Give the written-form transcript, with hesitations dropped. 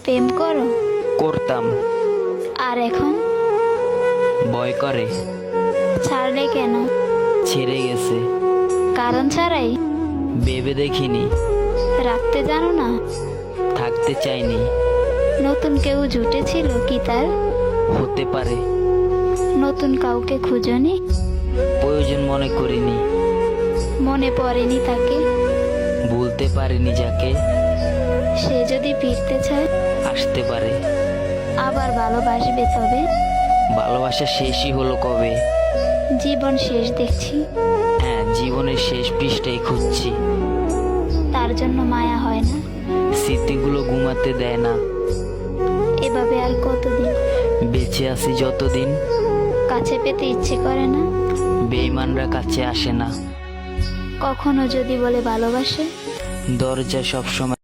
প্রেম করো? করতাম, আর এখন ভয় করে। ছাড়লে কেন? ছেড়ে গেছে, কারণ ছাড়াই? ভেবে দেখিনি। রাখতে জানো না? থাকতে চাইনি। নতুন কেউ জুটেছিল কি তার? হতে পারে, নতুন কাউকে খুঁজনি? প্রয়োজন মনে করিনি। মনে পড়েনি তাকে? ভুলতে পারিনি যাকে। সে যদি ফিরতে চায় আসতে পারে। আবার ভালোবাসবে, তবে ভালোবাসা শেষই হলো কবে? জীবন শেষ দেখছি, হ্যাঁ, জীবনের শেষ পৃষ্ঠায় খুঁজছি। তার জন্য মায়া হয় না? স্মৃতিগুলো ঘুমাতে দেয় না। এভাবে আর কতদিন? বেঁচে আছি যতদিন। কাছে পেতে ইচ্ছে করে না? বেঈমানরা কাছে আসে না। কখনো যদি বলে ভালোবাসে? দরজা সবসময়